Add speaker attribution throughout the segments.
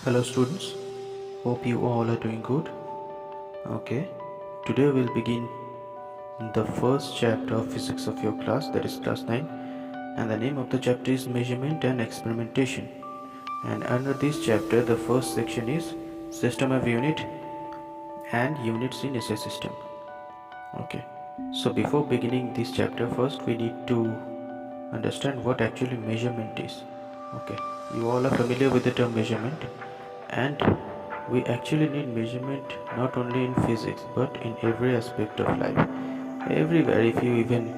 Speaker 1: Hello students, hope you all are doing good. Okay, today we'll begin the first chapter of physics of your class, that is class 9, and the name of the chapter is measurement and experimentation. And under this chapter the first section is system of unit and units in SI system. Okay, so before beginning this chapter, first we need to understand what actually measurement is. Okay, you all are familiar with the term measurement, and we actually need measurement not only in physics but in every aspect of life. Everywhere, if you even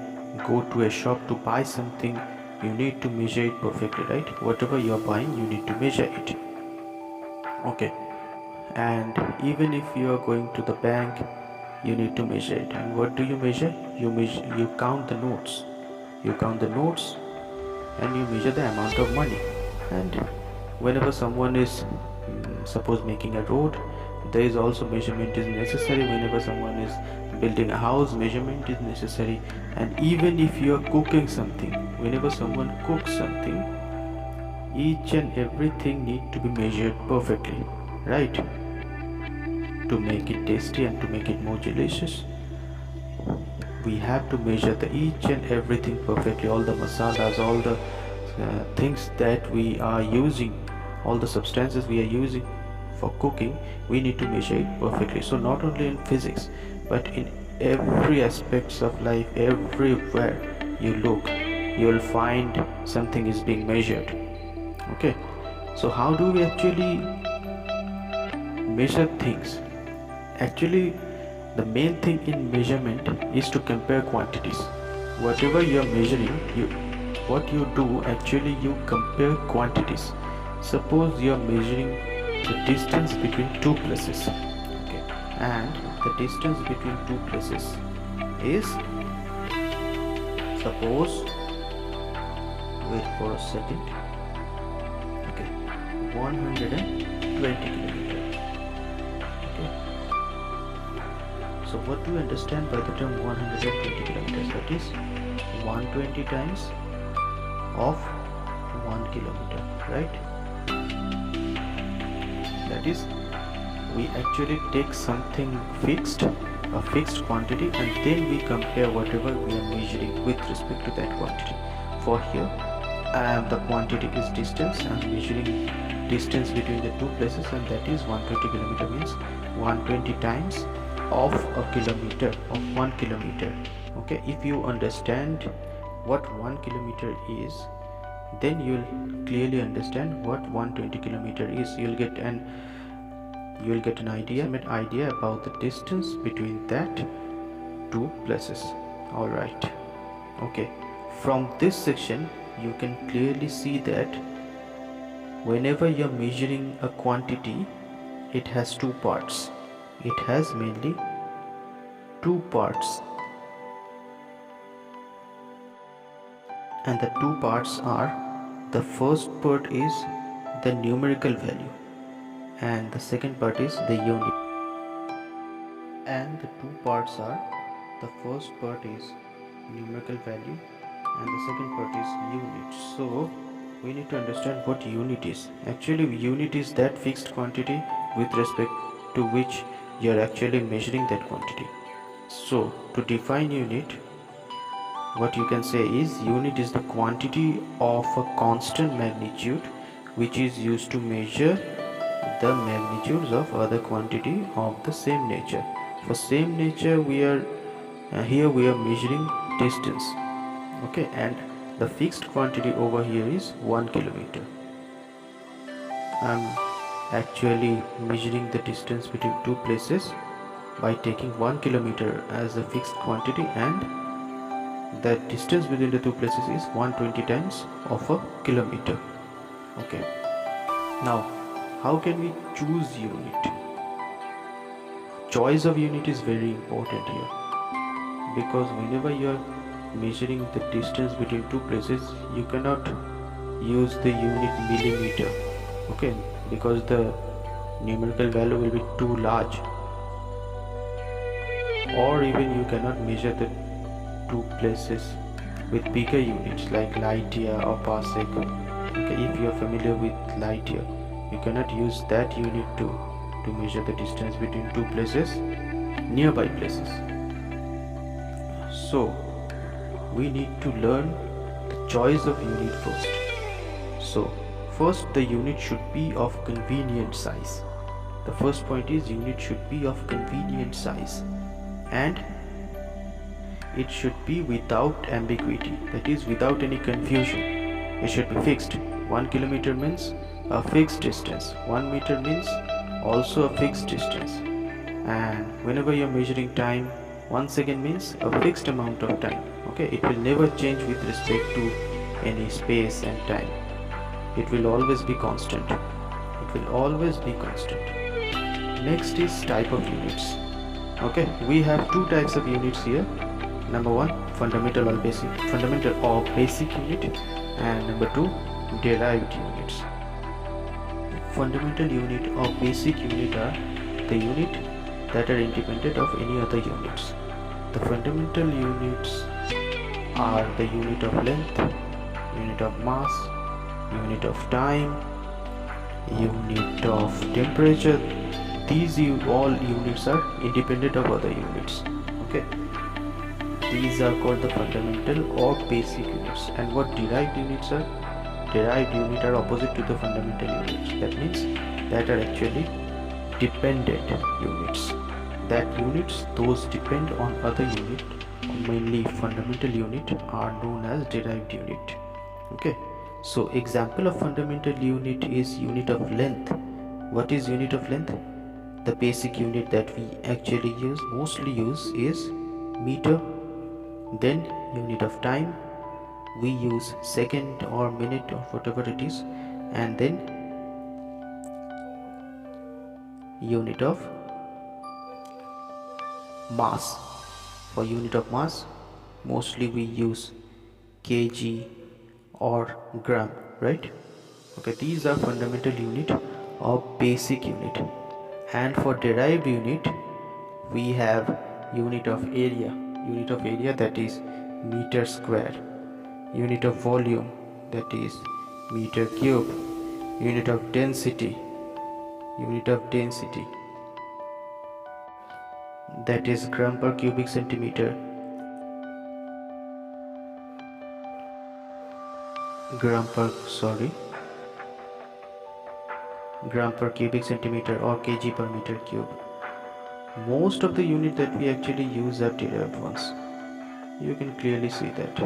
Speaker 1: go to a shop to buy something, you need to measure it perfectly, right? Whatever you are buying, you need to measure it. Okay, and even if you are going to the bank, you need to measure it. And what do you measure? You count the notes. You count the notes and you measure the amount of money. And whenever someone is suppose making a road, there is also measurement is necessary. Whenever someone is building a house, measurement is necessary. And even if you are cooking something, whenever someone cooks something, each and everything need to be measured perfectly, right? To make it tasty and to make it more delicious, we have to measure the each and everything perfectly. All the masalas, all the things that we are using, all the substances we are using for cooking, we need to measure it perfectly. So not only in physics but in every aspects of life, everywhere you look, you will find something is being measured. Okay, so how do we actually measure things? Actually, the main thing in measurement is to compare quantities. Whatever you are measuring, what you do actually, you compare quantities. Suppose you are measuring the distance between two places, okay, and the distance between two places is, suppose, wait for a second, okay, 120 kilometers. Okay, so what do you understand by the term 120 kilometers? That is 120 times of 1 kilometer, right? That is, we actually take something fixed, a fixed quantity, and then we compare whatever we are measuring with respect to that quantity. For here, the quantity is distance. I am measuring distance between the two places, and that is 120 kilometer, means 120 times of a kilometer, of 1 kilometer. Okay, if you understand what 1 kilometer is, then you'll clearly understand what 120 kilometer is. You'll get an idea about the distance between that two places. All right, okay, from this section you can clearly see that whenever you're measuring a quantity, it has two parts. It has mainly two parts, and the two parts are, the first part is the numerical value and the second part is the unit. And the two parts are, the first part is numerical value and the second part is unit. So we need to understand what unit is. Actually, unit is that fixed quantity with respect to which you are actually measuring that quantity. So to define unit, what you can say is, unit is the quantity of a constant magnitude which is used to measure the magnitudes of other quantity of the same nature. For same nature, we are here we are measuring distance, okay, and the fixed quantity over here is 1 kilometer. I'm actually measuring the distance between two places by taking 1 kilometer as a fixed quantity, and the distance between the two places is 120 times of a kilometer. Okay, now how can we choose unit? Choice of unit is very important here, because whenever you are measuring the distance between two places, you cannot use the unit millimeter, okay, because the numerical value will be too large, or even you cannot measure the two places with bigger units like light year or parsec. Okay, if you are familiar with light year, You cannot use that unit to measure the distance between two places, nearby places. So we need to learn the choice of unit first. So first, the unit should be of convenient size. The first point is unit should be of convenient size, and it should be without ambiguity, that is without any confusion. It should be fixed. 1 kilometer means a fixed distance, 1 meter means also a fixed distance, and whenever you're measuring time, 1 second means a fixed amount of time. Okay, it will never change with respect to any space and time. It will always be constant. It will always be constant. Next is type of units. Okay, we have two types of units here. Number one, fundamental or basic unit, and number two, derived units. Fundamental unit or basic unit are the unit that are independent of any other units. The fundamental units are the unit of length, unit of mass, unit of time, unit of temperature. These all units are independent of other units. Okay, these are called the fundamental or basic units. And what derived units are? Derived units are opposite to the fundamental units. That means that are actually dependent units. That units those depend on other unit, mainly fundamental unit, are known as derived unit. Okay, so example of fundamental unit is unit of length. What is unit of length? The basic unit that we actually mostly use is meter. Then unit of time, we use second or minute or whatever it is, and then unit of mass. For unit of mass, mostly we use kg or gram, right? Okay, these are fundamental unit or basic unit. And for derived unit, we have unit of area. Unit of area, that is meter square. Unit of volume, that is meter cube. Unit of density, that is gram per cubic centimeter. Gram per cubic centimeter or kg per meter cube. Most of the unit that we actually use are derived ones. You can clearly see that.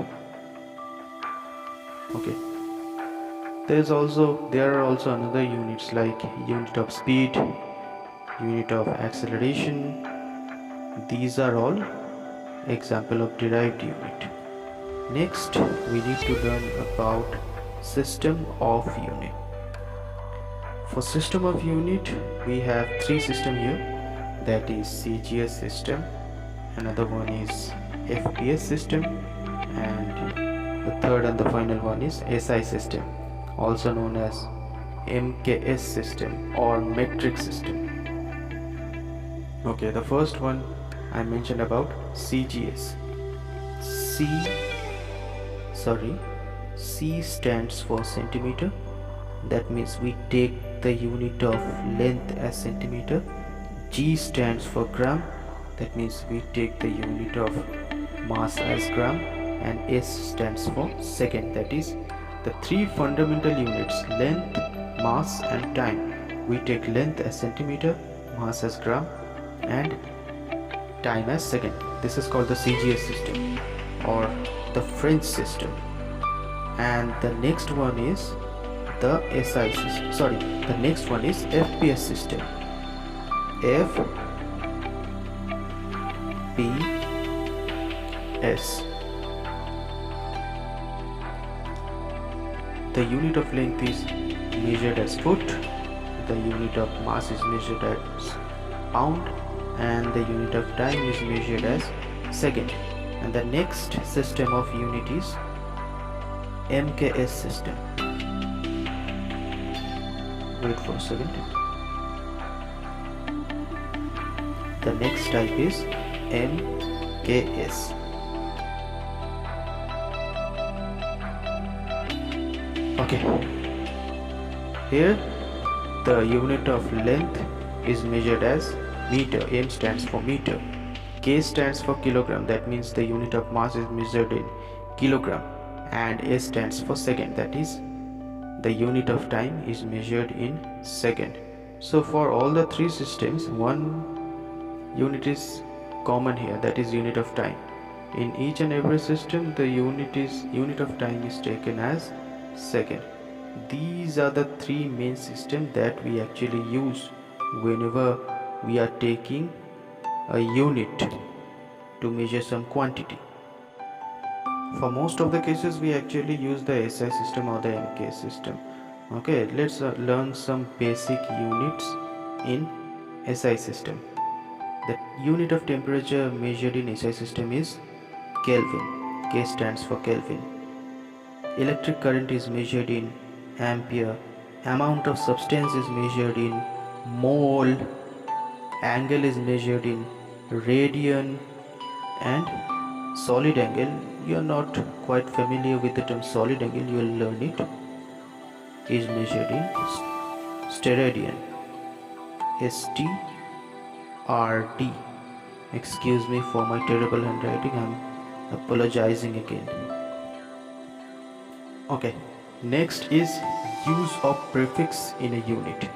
Speaker 1: Okay, there are also another units like unit of speed, unit of acceleration. These are all example of derived unit. Next, we need to learn about system of unit. For system of unit, we have three systems here, that is CGS system, another one is FPS system, and the third and the final one is SI system, also known as MKS system or metric system. Okay, the first one I mentioned about CGS. C stands for centimeter. That means we take the unit of length as centimeter. G stands for gram. That means we take the unit of mass as gram. And S stands for second. That is the three fundamental units, length, mass and time. We take length as centimeter, mass as gram, and time as second. This is called the CGS system or the French system. And the next one is the SI system. The next one is FPS system. FPS. The unit of length is measured as foot, the unit of mass is measured as pound, and the unit of time is measured as second. And the next system of unit is MKS system. Wait for a second. The next type is MKS. Okay, here the unit of length is measured as meter. M stands for meter. K stands for kilogram, that means the unit of mass is measured in kilogram. And S stands for second, that is the unit of time is measured in second. So for all the three systems, one unit is common here, that is unit of time. In each and every system, the unit of time is taken as second. These are the three main systems that we actually use whenever we are taking a unit to measure some quantity. For most of the cases, we actually use the SI system or the MK system. Okay, let's learn some basic units in SI system. The unit of temperature measured in SI system is Kelvin. K stands for Kelvin. Electric current is measured in ampere. Amount of substance is measured in mole. Angle is measured in radian. And solid angle, you are not quite familiar with the term solid angle, you will learn it, is measured in steradian. STRD. Excuse me for my terrible handwriting, I'm apologizing again. Okay, next is use of prefix in a unit.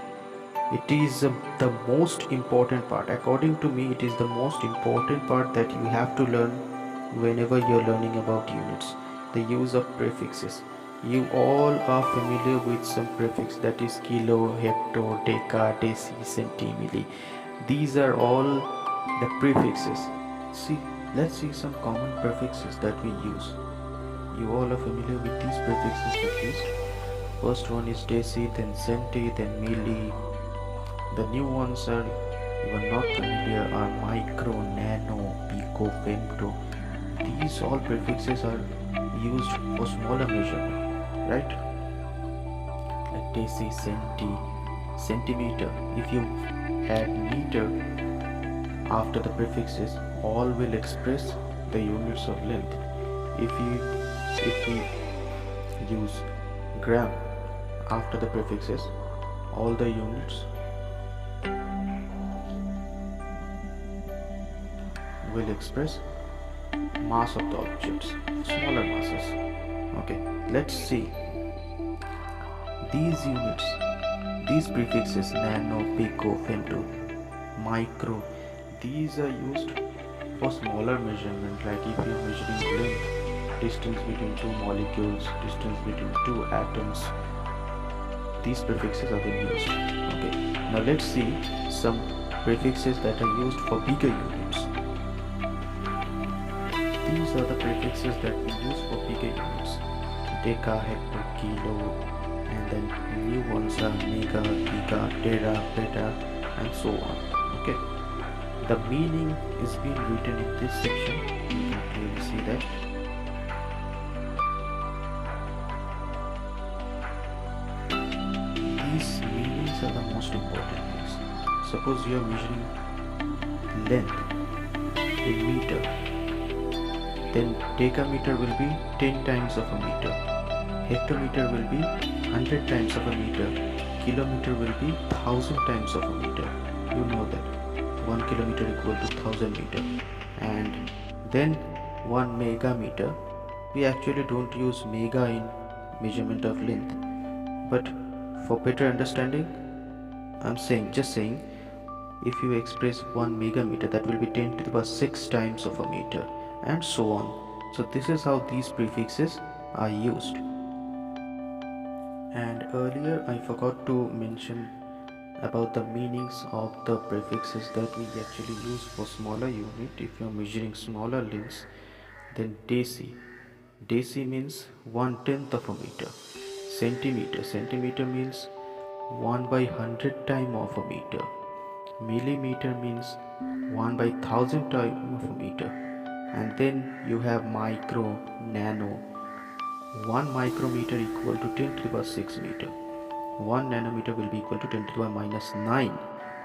Speaker 1: It is the most important part. According to me, it is the most important part that you have to learn whenever you're learning about units. The use of prefixes. You all are familiar with some prefix, that is kilo, hecto, deca, deci, centimilli. These are all the prefixes. Let's see some common prefixes that we use. You all are familiar with these prefixes, that is, first one is deci, then centi, then milli. The new ones are you are not familiar are micro, nano, pico, femto. These all prefixes are used for smaller measurement, right? Like deci, centi, centimeter. If you add meter after the prefixes, all will express the units of length. If we use gram after the prefixes, all the units will express mass of the objects, smaller masses. Okay, let's see these units, these prefixes nano, pico, femto, micro. These are used for smaller measurement, like if you are measuring length, distance between two molecules, distance between two atoms. These prefixes are being used. Okay, now let's see some prefixes that are used for bigger units. These are the prefixes that we use for bigger units: deca, hecto, kilo, and then new ones are mega, giga, tera, peta, and so on. Okay, the meaning is being written in this section. You can clearly see that. These meanings are the most important things. Suppose you are measuring length in meter, then decameter will be 10 times of a meter, hectometer will be 100 times of a meter, kilometer will be 1000 times of a meter. You know that 1 kilometer equal to 1000 meter. And then 1 megameter. We actually don't use mega in measurement of length, but for better understanding, I'm just saying, if you express 1 megameter, that will be 10 to the power 6 times of a meter, and so on. So this is how these prefixes are used. And earlier I forgot to mention about the meanings of the prefixes that we actually use for smaller unit. If you are measuring smaller lengths, then deci. Deci means 1/10 of a meter. Centimeter. Centimeter means 1 by 100 time of a meter. Millimeter means 1 by 1000 time of a meter. And then you have micro, nano. 1 micrometer equal to 10 to the power 6 meter. 1 nanometer will be equal to 10 to the power minus 9.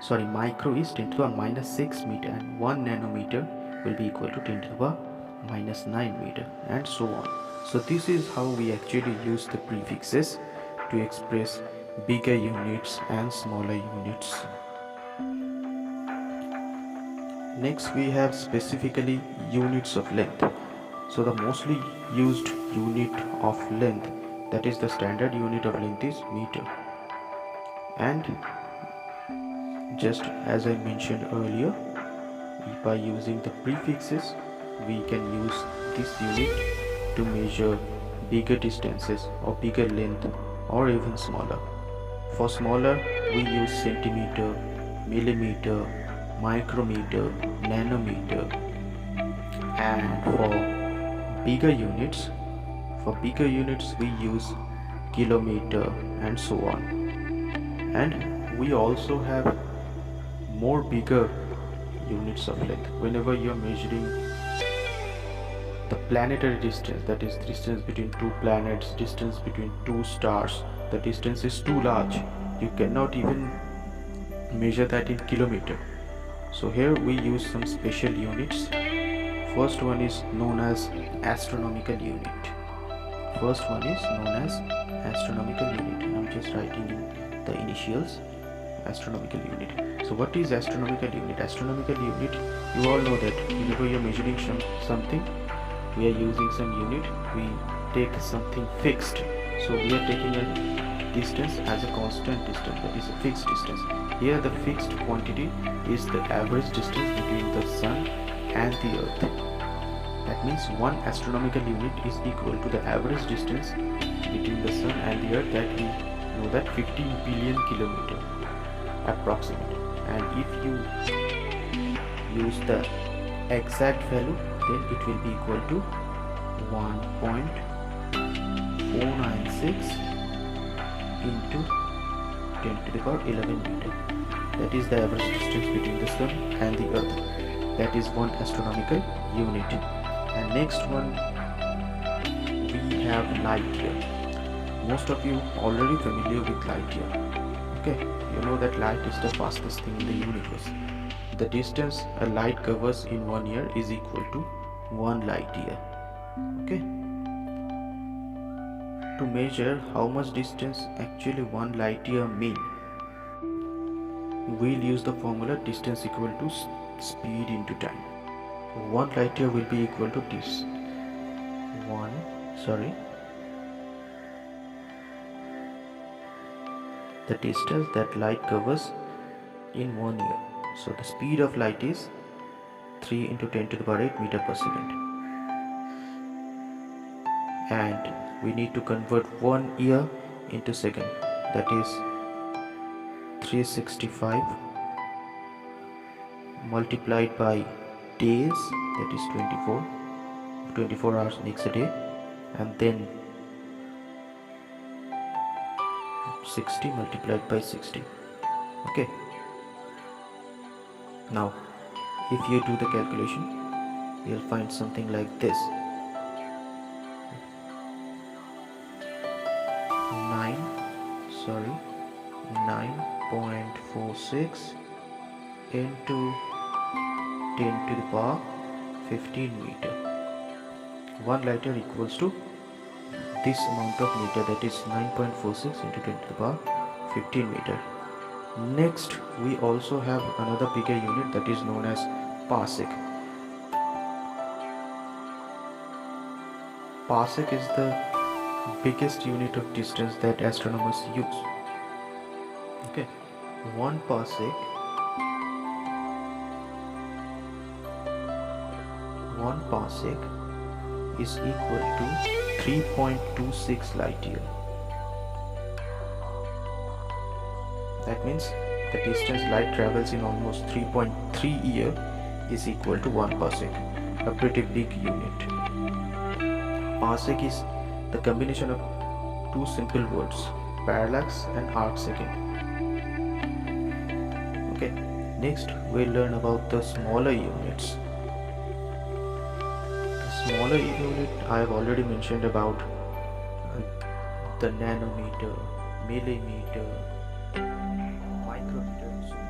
Speaker 1: Sorry, micro is 10 to the power minus 6 meter, and 1 nanometer will be equal to 10 to the power minus 9 meter, and so on. So this is how we actually use the prefixes to express bigger units and smaller units. Next we have specifically units of length. So the mostly used unit of length, that is the standard unit of length, is meter. And just as I mentioned earlier, by using the prefixes we can use this unit to measure bigger distances or bigger length or even smaller. For smaller we use centimeter, millimeter, micrometer, nanometer. And for bigger units we use kilometer and so on. And we also have more bigger units of length. Whenever you are measuring the planetary distance, that is distance between two planets, distance between two stars, the distance is too large, you cannot even measure that in kilometer. So here we use some special units. First one is known as astronomical unit. I'm just writing in the initials, astronomical unit. So what is astronomical unit? Astronomical unit, you all know that whenever you are measuring something, we are using some unit, we take something fixed. So we are taking a distance as a constant distance, that is a fixed distance. Here the fixed quantity is the average distance between the sun and the earth. That means one astronomical unit is equal to the average distance between the sun and the earth, that we know that 15 billion kilometer approximately. And if you use the exact value, then it will be equal to 1.496 into 10 to the power 11 meter. That is the average distance between the sun and the earth. That is one astronomical unit. And next one we have light year. Most of you already familiar with light year. Okay, you know that light is the fastest thing in the universe. The distance a light covers in 1 year is equal to 1 light year. Okay, to measure how much distance actually 1 light year mean, we'll use the formula distance equal to speed into time. 1 light year will be equal to this the distance that light covers in 1 year. So the speed of light is 3 into 10 to the power 8 meter per second. And we need to convert 1 year into second, that is 365 multiplied by days, that is 24 hours makes a day, and then 60 multiplied by 60. Okay, now if you do the calculation, you'll find something like this: 9.46 into 10 to the power 15 meter. 1 lighter equals to this amount of meter, that is 9.46 into 10 to the power 15 meter. Next we also have another bigger unit, that is known as parsec. Parsec is the biggest unit of distance that astronomers use. Okay, 1 parsec is equal to 3.26 light year. That means the distance light travels in almost 3.3 year is equal to 1 parsec, a pretty big unit. Parsec is the combination of two simple words, parallax and arc second. Okay, next we'll learn about the smaller units. Smaller unit I have already mentioned about the nanometer, millimeter, micrometer and so on.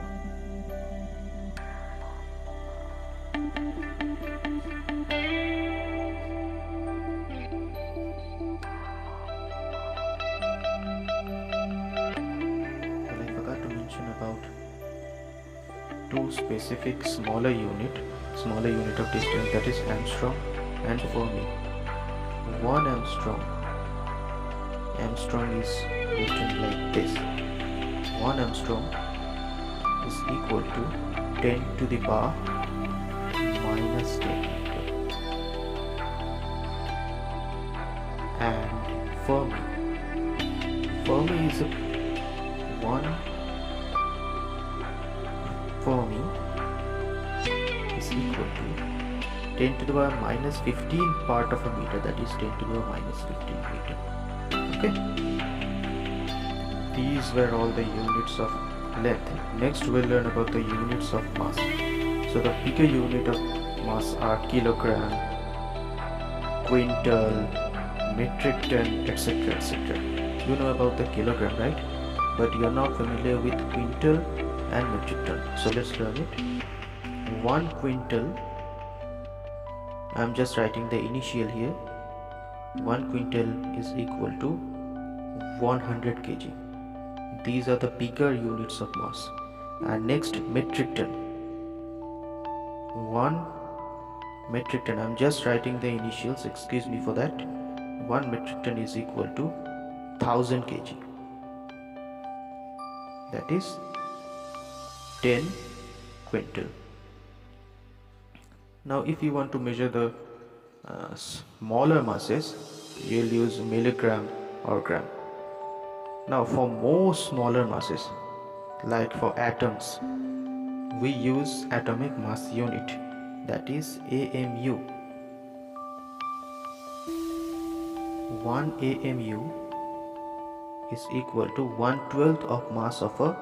Speaker 1: two specific smaller unit of distance, that is Armstrong and Fermi. 1 Armstrong is written like this. 1 Armstrong is equal to 10 to the power minus 10 meter. And Fermi is equal to 10 to the power minus 15 part of a meter, that is 10 to the power minus 15 meter. Okay, these were all the units of length. Next we'll learn about the units of mass. So the bigger unit of mass are kilogram, quintal, metric ton, etc. etc. You know about the kilogram, right? But you're not familiar with quintal and metric ton, so let's learn it. 1 quintal, I'm just writing the initial here. 1 quintal is equal to 100 kg. These are the bigger units of mass. And next, metric ton. 1 metric ton, I'm just writing the initials, excuse me for that. 1 metric ton is equal to 1000 kg. That is 10 quintal. Now if you want to measure the smaller masses, you'll use milligram or gram. Now for more smaller masses, like for atoms, we use atomic mass unit, that is AMU. 1 AMU is equal to 1/12 of mass of a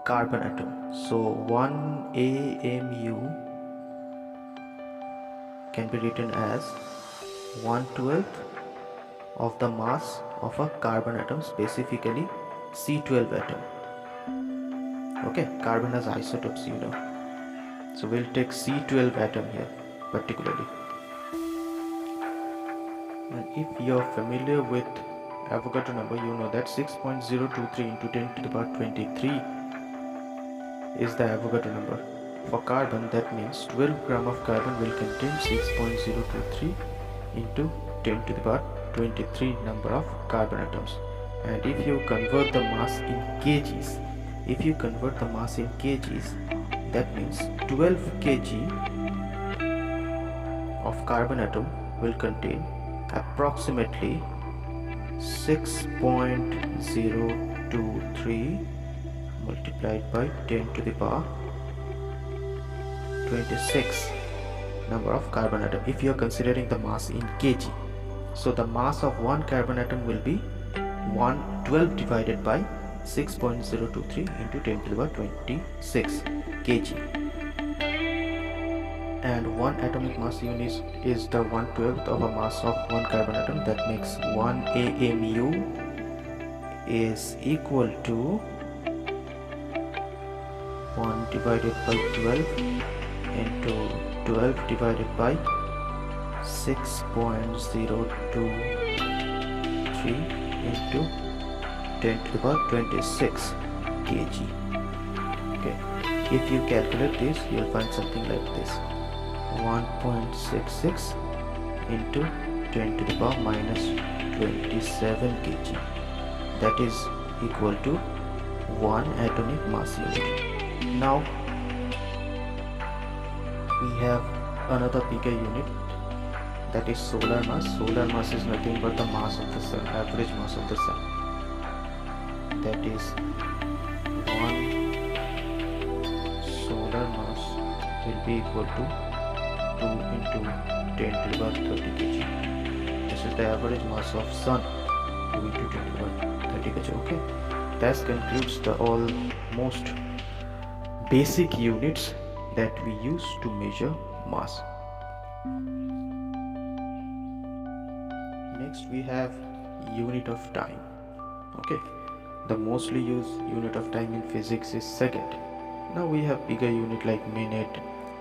Speaker 1: carbon atom. So 1 AMU can be written as 1/12 of the mass of a carbon atom, specifically C12 atom. Okay, carbon has isotopes, you know. So we'll take C12 atom here particularly. And if you're familiar with Avogadro number, you know that 6.023 into 10 to the power 23 is the Avogadro number. For carbon, that means 12 gram of carbon will contain 6.023 into 10 to the power 23 number of carbon atoms. And if you convert the mass in kgs, that means 12 kg of carbon atom will contain approximately 6.023 multiplied by 10 to the power 26 number of carbon atom, if you are considering the mass in kg. So the mass of one carbon atom will be 112 divided by 6.023 into 10 to the power 26 kg. And one atomic mass unit is the 1/12 of a mass of one carbon atom. That makes 1 AMU is equal to 1 divided by 12 into 12 divided by 6.023 into 10 to the power 26 kg. Okay, if you calculate this, you'll find something like this: 1.66 into 10 to the power minus 27 kg. That is equal to 1 atomic mass unit. Now we have another bigger unit, that is solar mass. Solar mass is nothing but the mass of the sun, average mass of the sun. That is 1 solar mass will be equal to 2 into 10 to the power 30 kg. This is the average mass of sun, 2 into 10 to the power 30 kg. Okay, that concludes the almost basic units that we use to measure mass. Next we have unit of time. Okay, the mostly used unit of time in physics is second. Now we have bigger unit like minute,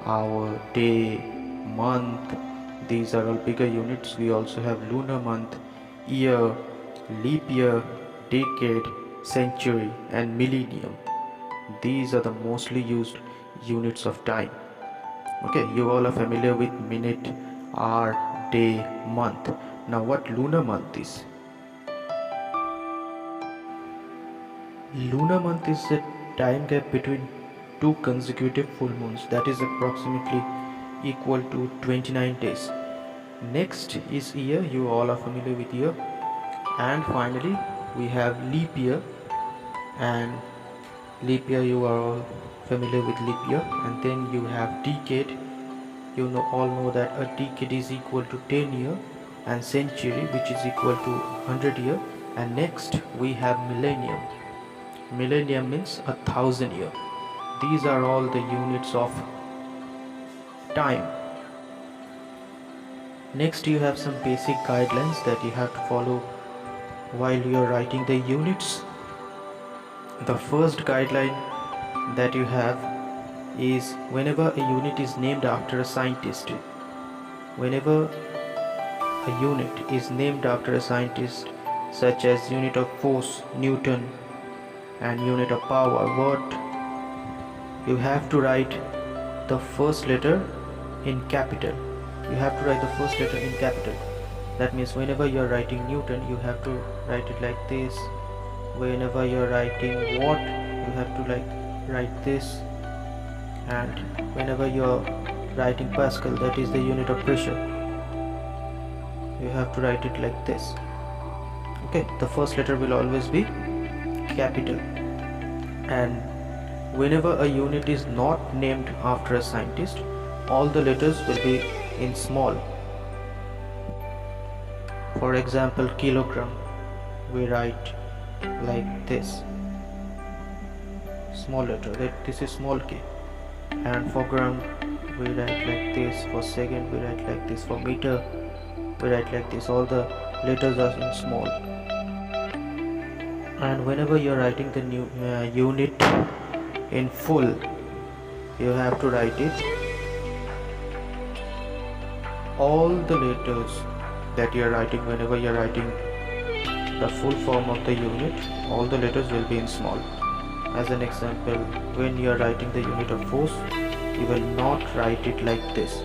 Speaker 1: hour, day, month. These are all bigger units. We also have lunar month, year, leap year, decade, century and millennium. These are the mostly used units of time. Okay, you all are familiar with minute, hour, day, month. Now what lunar month is? Lunar month is a time gap between two consecutive full moons that is approximately equal to 29 days. Next is year, you all are familiar with year. And finally we have leap year, and leap year you are all familiar with leap year. And then you have decade, all know that a decade is equal to 10 year, and century which is equal to 100 year. And next we have millennium. Millennium means 1,000 year. These are all the units of time. Next you have some basic guidelines that you have to follow while you are writing the units. The first guideline that you have is whenever a unit is named after a scientist, whenever a unit is named after a scientist, such as unit of force, Newton, and unit of power, Watt, you have to write the first letter in capital. You have to write the first letter in capital. That means whenever you are writing Newton, you have to write it like this. Whenever you are writing Watt, you have to write this. And whenever you are writing Pascal, that is the unit of pressure, you have to write it like this. Okay, the first letter will always be capital. And whenever a unit is not named after a scientist, all the letters will be in small. For example, kilogram, we write like this, small letter, that this is small k. And for gram we write like this, for second we write like this, for meter we write like this. All the letters are in small. And whenever you are writing the new unit in full, you have to write it, all the letters that you are writing, whenever you are writing the full form of the unit, all the letters will be in small. As an example, when you are writing the unit of force, you will not write it like this.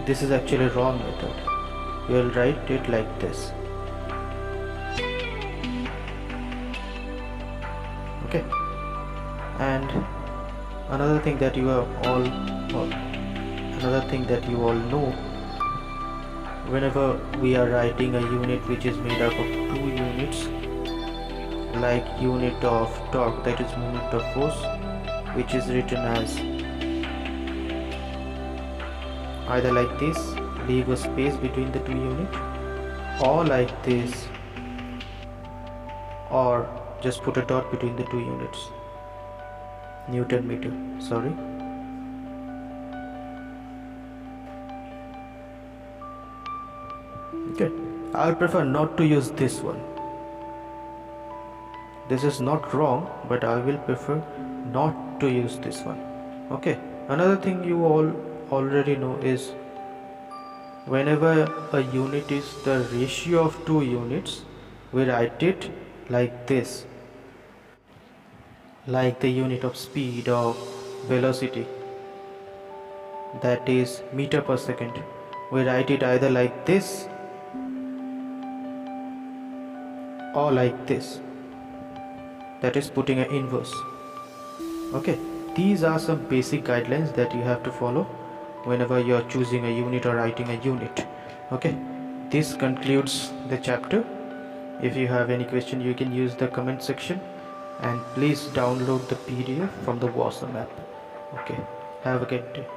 Speaker 1: This is actually wrong method. You will write it like this. Okay. And another thing that you all know, whenever we are writing a unit which is made up of two units, like unit of torque, that is moment of force, which is written as either like this, leave a space between the two units, or like this, or just put a dot between the two units. Newton meter, sorry. Okay, I would prefer not to use this one. This is not wrong, but I will prefer not to use this one. Okay, another thing you all already know is whenever a unit is the ratio of two units, we write it like this, like the unit of speed or velocity, that is meter per second. We write it either like this or like this, that is putting an inverse. Okay, these are some basic guidelines that you have to follow whenever you are choosing a unit or writing a unit. Okay, this concludes the chapter. If you have any question, you can use the comment section, and please download the PDF from the Wasm app. Okay, have a good day.